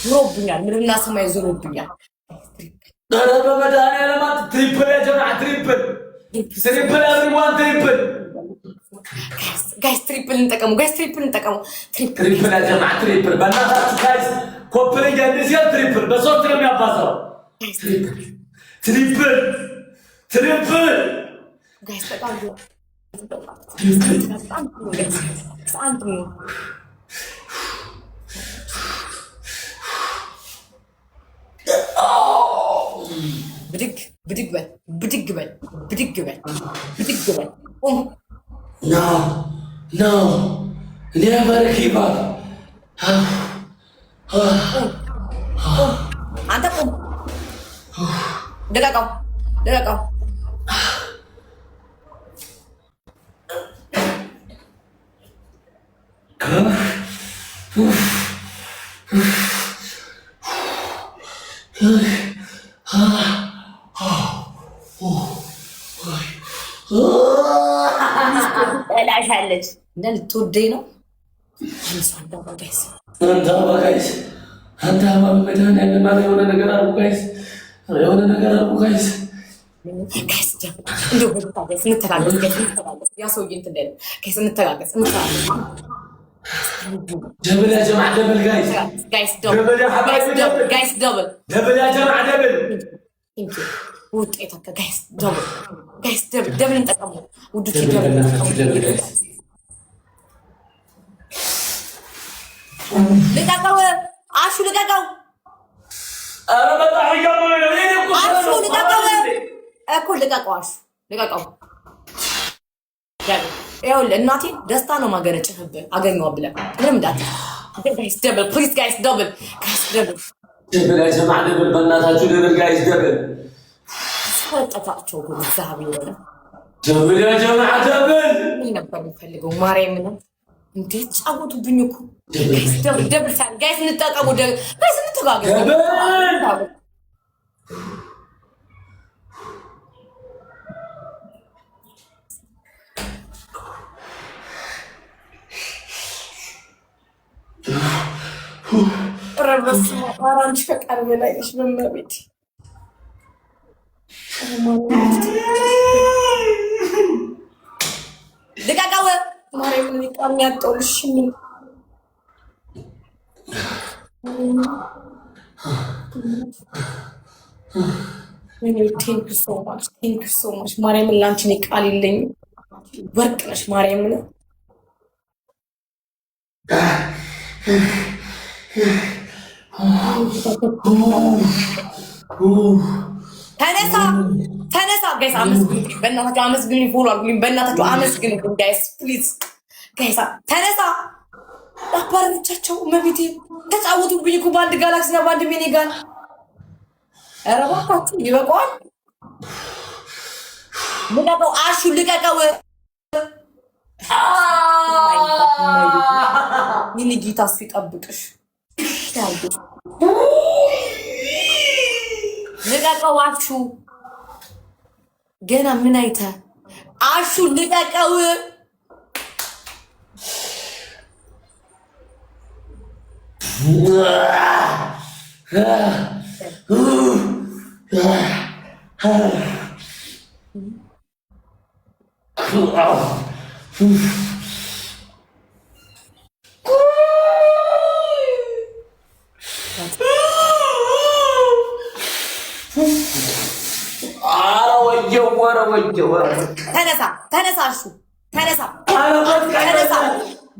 ዙሮብኛል። ምንና ሰማይ ዙሮብኛል። ኧረ በመድኃኒዓለም ትሪፕል ያ ጀማዓ ትሪፕል ኤቭሪዋን ትሪፕል ጋይስ ትሪፕል እንጠቀሙ። ትሪፕል ያ ጀማዓ ትሪፕል በእናታችሁ ጋይስ ኮፕሊንግ እንደዚህ ትሪፕል በሶስት ነው የሚያባዛው። ትሪፕል ጋይስ በጣም ብድግ በል No, never give up. አንተ ቁም። ልቀቀው። እላሻለች እና ልትወደኝ ነው። አንተ መድኃኒዓለም የሆነ ነገር አድርጉ ጋይስ፣ ደብል ያ ጀማዓ ደብል ጋይስ ደብል ያ ጀማዓ ደብል ውጤት ጋይስ ደብል እንጠቀሙ ውዱት ደብል ልቀቀው አሹ ልቀቀው። ኧረ በጣም እያመመኝ ነው አሹ ልቀቀው እኮ ልቀቀው። ይኸውልህ እናቴ ደስታ ነው ማገረጭህብህ አገኘዋ ብለህ ምንም ጋይስ ደብል ፕሊዝ ጋይስ ደብል ያ ጀማዓ ደብል በእናታችሁ ደብል ጋይስ ደብል ፈጠጣቸው ሁሉ ዛብ ይወራ ደብል ያ ጀማዓ ደብል ምን ነበር የሚፈልገው? ማርያምን እንዴት ጫወቱብኝ እኮ ደብል ጋይስ እንጠቀሙ። ጋይስ እንተጋገዝ ረበስ አራንች ከቀርብ ላይ ነሽ በመቤት ልቀቀው። ማርያምን ቃል ያጣውልሽ ምን ቴንክ ሶ ማች ማርያምን ላንቺ እኔ ቃል የለኝም። ወርቅ ነሽ ማርያምን ተነሳ ጋይስ አመስግኑ። በእናታችሁ አመስግኑ። ፎሎ አድርጉልኝ በእናታችሁ አመስግኑ ጋይስ ፕሊዝ ጋይስ ተነሳ። አባረቻቸው መቤቴ ተጫወቱብኝ እኮ በአንድ ጋላክሲ እና በአንድ ሚኒጋን። ኧረ እባካችሁ ይበቃዋል። ልቀቀው አሹ ልቀቀው። ሚኒ ጌታ እሱ ይጠብቅሽ። ልቀቀው አሹ ገና ምን አይተህ አሹ ልቀቀው። ተነሳ አሹ ተነሳ።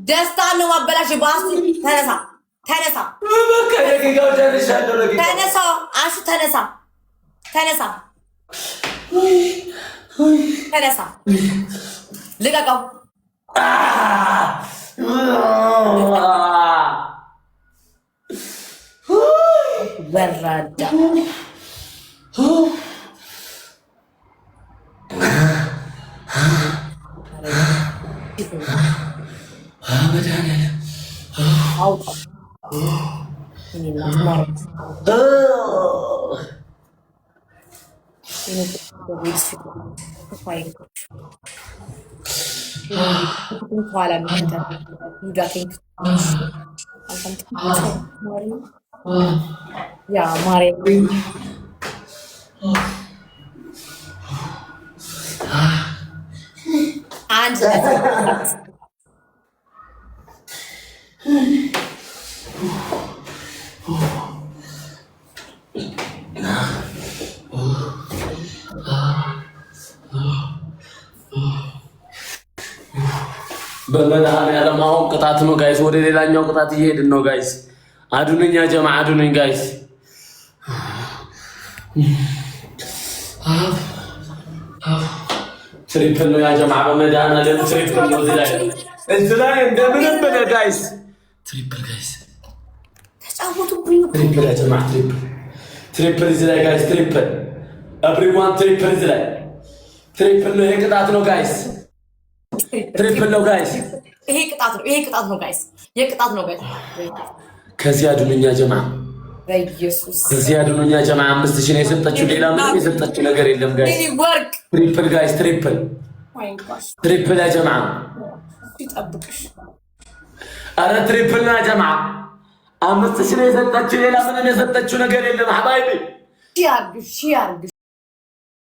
ደስታ ነው ማበላሽ ባስ ተነሳ አሹ ተነሳ ልቀቀው። ወራዳ መድኃኒዓለም አውጣ ኋላ ጉዳቴን ያ ማርያም አንድ በመድኃኒዓለም አሁን ቅጣት ነው ጋይስ። ወደ ሌላኛው ቅጣት እየሄድን ነው ጋይስ። አዱንኛ ጀማ አዱንኝ ጋይስ። ትሪፕል ነው ያ ጀማ በመድኃኒዓለም ትሪፕል ነው። እዚህ ላይ እንደምንም ብለህ ጋይስ ትሪፕል ጋይስ ተጫወቱብኝ። ትሪፕል ያ ጀማ ትሪፕል እዚህ ላይ ጋይስ ትሪፕል ኤቭሪዋን ትሪፕል እዚህ ላይ ትሪፕል ነው። ይሄ ቅጣት ነው ጋይስ። ትሪፕል ነው ጋይስ። ይሄ ቅጣት ነው። ይሄ ቅጣት ነው ጋይስ። የቅጣት ነው ጋይስ። ከዚህ አዱንኛ ጀማ በኢየሱስ ከዚህ አዱንኛ ጀማ 5000 ነው የሰጠችው። ሌላ ምንም የሰጠችው ነገር የለም ጋይስ። ወርቅ ትሪፕል ጋይስ ትሪፕል ትሪፕል ያ ጀማ ይጠብቅሽ። አረ ትሪፕል ና ጀማ 5000 ነው የሰጠችው። ሌላ ምንም የሰጠችው ነገር የለም ሐባይቢ። ሺ አርግ